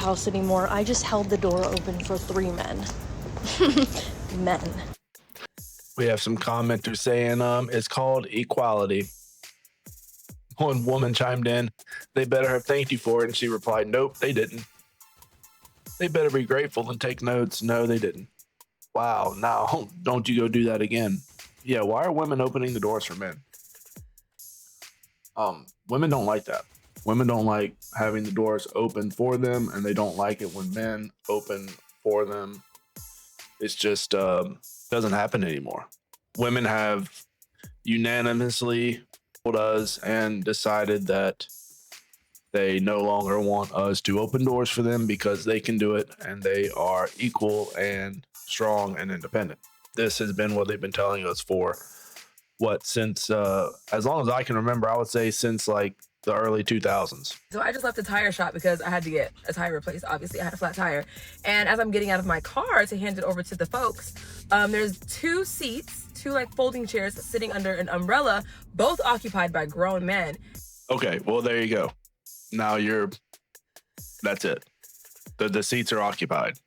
house anymore. I just held the door open for 3 men. Men. We have some commenters saying it's called equality. One woman chimed in, they better have thanked you for it, and she replied, nope, they didn't. They better be grateful and take notes. No, they didn't. Wow, now don't you go do that again. Yeah, why are women opening the doors for men? Women don't like that. Women don't like having the doors open for them, and they don't like it when men open for them. It's just doesn't happen anymore. Women have unanimously told us and decided that they no longer want us to open doors for them because they can do it and they are equal and strong and independent. This has been what they've been telling us for since as long as I can remember. I would say since like the early 2000s. So I just left the tire shop because I had to get a tire replaced. Obviously, I had a flat tire. And as I'm getting out of my car to hand it over to the folks, there's 2 seats, 2 like folding chairs sitting under an umbrella, both occupied by grown men. Okay, well, there you go. Now that's it. The seats are occupied.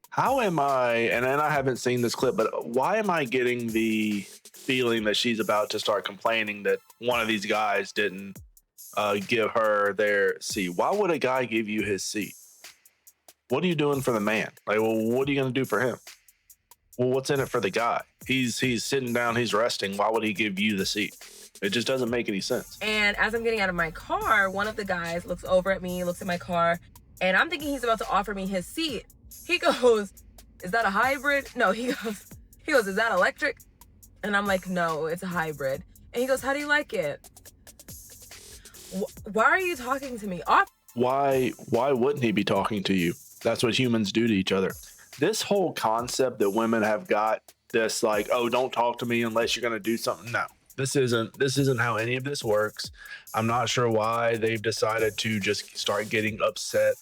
How am I, and then I haven't seen this clip, but why am I getting the feeling that she's about to start complaining that one of these guys didn't give her their seat? Why would a guy give you his seat? What are you doing for the man? Like, well, what are you going to do for him? Well, what's in it for the guy? He's sitting down, he's resting. Why would he give you the seat? It just doesn't make any sense. And as I'm getting out of my car, one of the guys looks over at me, looks at my car, and I'm thinking he's about to offer me his seat. He goes, is that a hybrid? No, he goes, is that electric? And I'm like, no, it's a hybrid. And he goes, how do you like it? Why are you talking to me? Why wouldn't he be talking to you? That's what humans do to each other. This whole concept that women have got this like, oh, don't talk to me unless you're going to do something. No, this isn't how any of this works. I'm not sure why they've decided to just start getting upset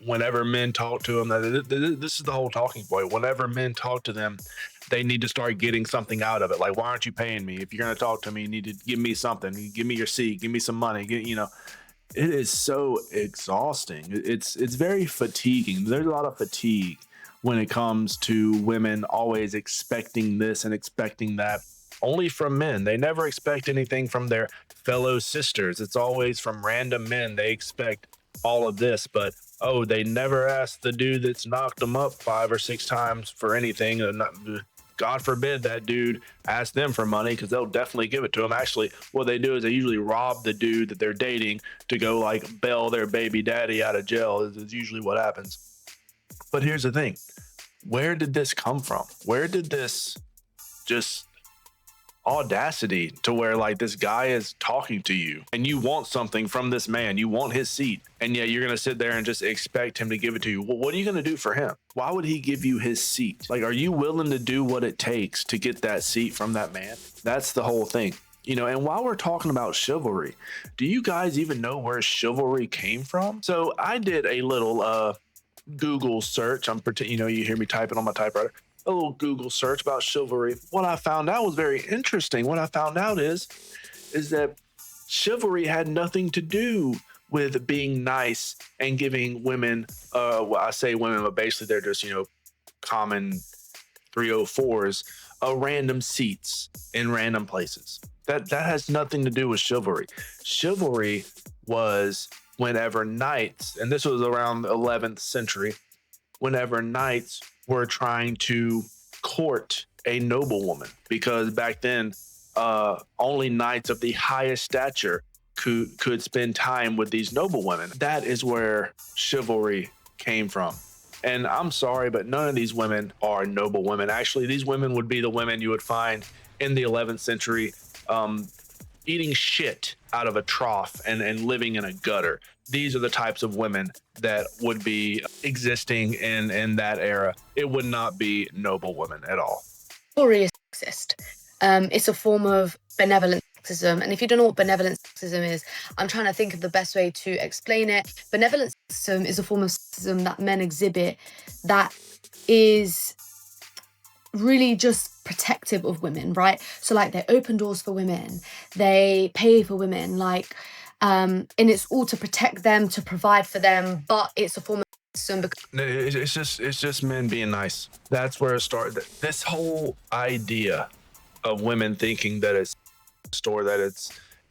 whenever men talk to them. This is the whole talking point. Whenever men talk to them, they need to start getting something out of it. Like, why aren't you paying me? If you're going to talk to me, you need to give me something. Give me your seat. Give me some money. It is so exhausting. It's very fatiguing. There's a lot of fatigue when it comes to women always expecting this and expecting that only from men. They never expect anything from their fellow sisters. It's always from random men. They expect all of this, but they never ask the dude that's knocked them up 5 or 6 times for anything. God forbid that dude ask them for money, because they'll definitely give it to them. Actually, what they do is they usually rob the dude that they're dating to go like bail their baby daddy out of jail. Is usually what happens. But here's the thing. Where did this come from? Where did this just audacity to where like this guy is talking to you and you want something from this man, you want his seat, and yet you're going to sit there and just expect him to give it to you? Well, what are you going to do for him? Why would he give you his seat? Like, are you willing to do what it takes to get that seat from that man? That's the whole thing. And while we're talking about chivalry, do you guys even know where chivalry came from? So I did a little Google search. You hear me typing on my typewriter. A little Google search about chivalry. What I found out was very interesting. What I found out is that chivalry had nothing to do with being nice and giving women, well, I say women, but basically they're just, common 304s, random seats in random places. That has nothing to do with chivalry. Chivalry was whenever knights, and this was around the 11th century, whenever knights were trying to court a noblewoman, because back then only knights of the highest stature could spend time with these noblewomen. That is where chivalry came from. And I'm sorry, but none of these women are noble women. Actually, these women would be the women you would find in the 11th century eating shit out of a trough and living in a gutter. These are the types of women that would be existing in that era. It would not be noble women at all. Chivalry is sexist. It's a form of benevolent sexism. And if you don't know what benevolent sexism is, I'm trying to think of the best way to explain it. Benevolent sexism is a form of sexism that men exhibit that is really just protective of women, right? So like they open doors for women, they pay for women, and it's all to protect them, to provide for them, but it's a form of system. It's just men being nice. That's where it started. This whole idea of women thinking that it's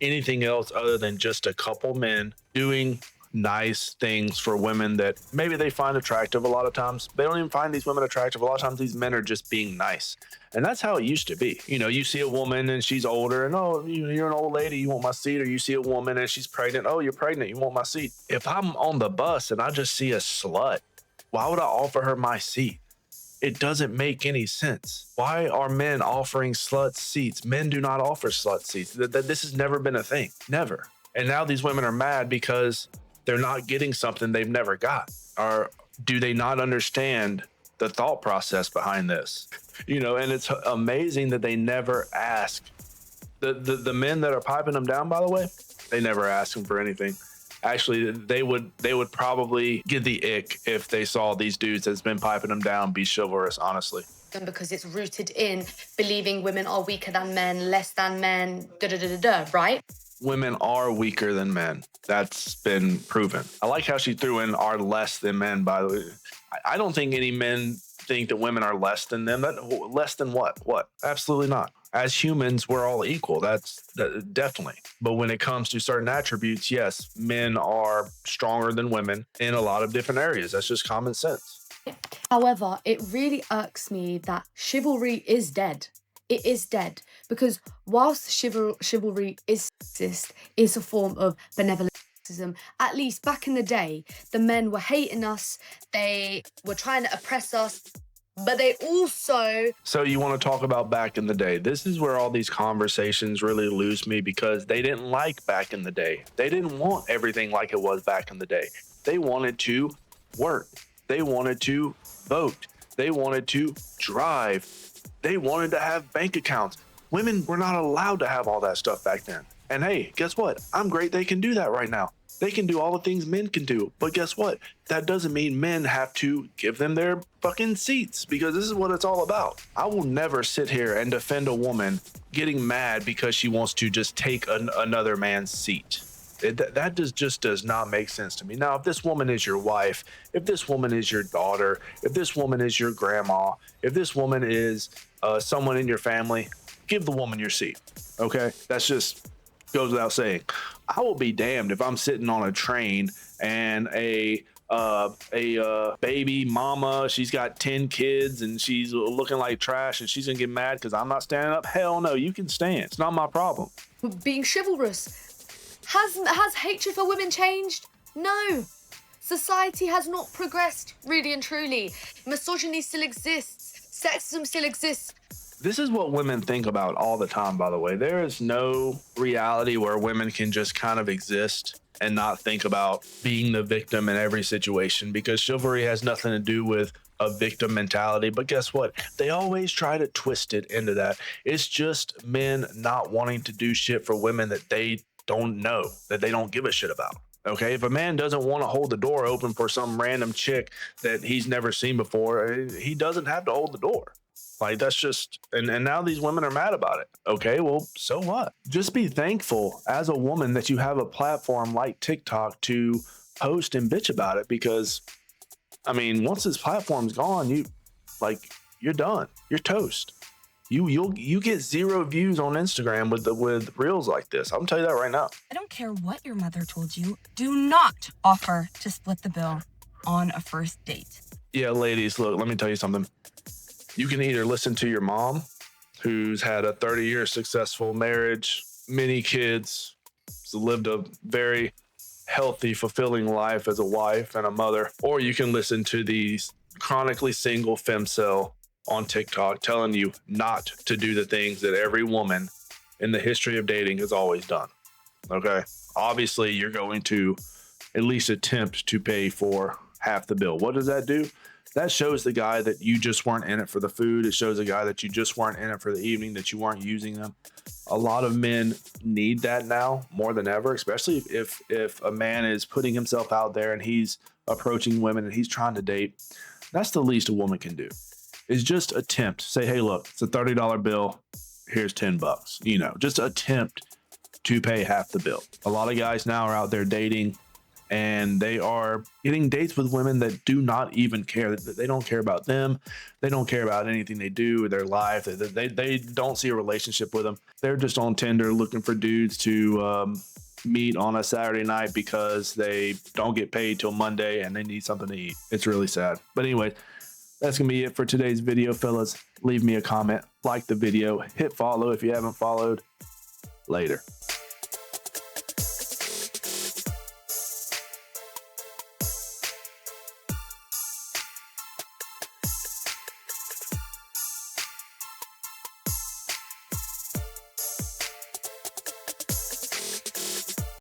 anything else other than just a couple men doing nice things for women that maybe they find attractive. A lot of times they don't even find these women attractive. A lot of times these men are just being nice, and that's how it used to be. You know, you see a woman and she's older and, oh, you're an old lady, you want my seat. Or you see a woman and she's pregnant, oh, you're pregnant, you want my seat. If I'm on the bus and I just see a slut, why would I offer her my seat? It doesn't make any sense. Why are men offering sluts seats? Men do not offer slut seats. This has never been a thing. Never. And now these women are mad because they're not getting something they've never got. Or do they not understand the thought process behind this? You know, and it's amazing that they never ask. The men that are piping them down, by the way, they never ask them for anything. Actually, they would probably get the ick if they saw these dudes that's been piping them down be chivalrous, honestly. Because it's rooted in believing women are weaker than men, less than men, right? Women are weaker than men. That's been proven. I like how she threw in are less than men, by the way. I don't think any men think that women are less than them. Less than what? What? Absolutely not. As humans, we're all equal. That's definitely. But when it comes to certain attributes, yes, men are stronger than women in a lot of different areas. That's just common sense. However, it really irks me that chivalry is dead. It is dead because whilst chivalry is a form of benevolent sexism, at least back in the day, the men were hating us. They were trying to oppress us. But they also... So you want to talk about back in the day. This is where all these conversations really lose me because they didn't like back in the day. They didn't want everything like it was back in the day. They wanted to work. They wanted to vote. They wanted to drive. They wanted to have bank accounts. Women were not allowed to have all that stuff back then. And hey, guess what? I'm great. They can do that right now. They can do all the things men can do. But guess what? That doesn't mean men have to give them their fucking seats because this is what it's all about. I will never sit here and defend a woman getting mad because she wants to just take another man's seat. That just does not make sense to me. Now, if this woman is your wife, if this woman is your daughter, if this woman is your grandma, if this woman is someone in your family, give the woman your seat. Okay? That's just goes without saying. I will be damned if I'm sitting on a train and a baby mama, she's got 10 kids and she's looking like trash and she's gonna get mad because I'm not standing up. Hell no, you can stand. It's not my problem. Being chivalrous. Has hatred for women changed? No. Society has not progressed, really and truly. Misogyny still exists. Sexism still exists. This is what women think about all the time, by the way. There is no reality where women can just kind of exist and not think about being the victim in every situation because chivalry has nothing to do with a victim mentality. But guess what? They always try to twist it into that. It's just men not wanting to do shit for women that they don't know, that they don't give a shit about. Okay, if a man doesn't want to hold the door open for some random chick that he's never seen before, he doesn't have to hold the door. Like, that's just, and now these women are mad about it. Okay, well, so what? Just be thankful as a woman that you have a platform like TikTok to post and bitch about it because, I mean, once this platform's gone, you're done. You're toast. You get 0 views on Instagram with reels like this. I'm gonna tell you that right now. I don't care what your mother told you. Do not offer to split the bill on a first date. Yeah, ladies, look, let me tell you something. You can either listen to your mom, who's had a 30-year successful marriage, many kids, lived a very healthy, fulfilling life as a wife and a mother, or you can listen to these chronically single femcel on TikTok telling you not to do the things that every woman in the history of dating has always done. Okay? Obviously, you're going to at least attempt to pay for half the bill. What does that do? That shows the guy that you just weren't in it for the food. It shows the guy that you just weren't in it for the evening, that you weren't using them. A lot of men need that now more than ever, especially if a man is putting himself out there and he's approaching women and he's trying to date. That's the least a woman can do, is just attempt. Say, hey, look, it's a $30 bill. Here's $10. Just attempt to pay half the bill. A lot of guys now are out there dating and they are getting dates with women that do not even care. They don't care about them. They don't care about anything they do with their life. They don't see a relationship with them. They're just on Tinder looking for dudes to meet on a Saturday night because they don't get paid till Monday and they need something to eat. It's really sad. But anyway, that's gonna be it for today's video, fellas. Leave me a comment, like the video, hit follow if you haven't followed. Later.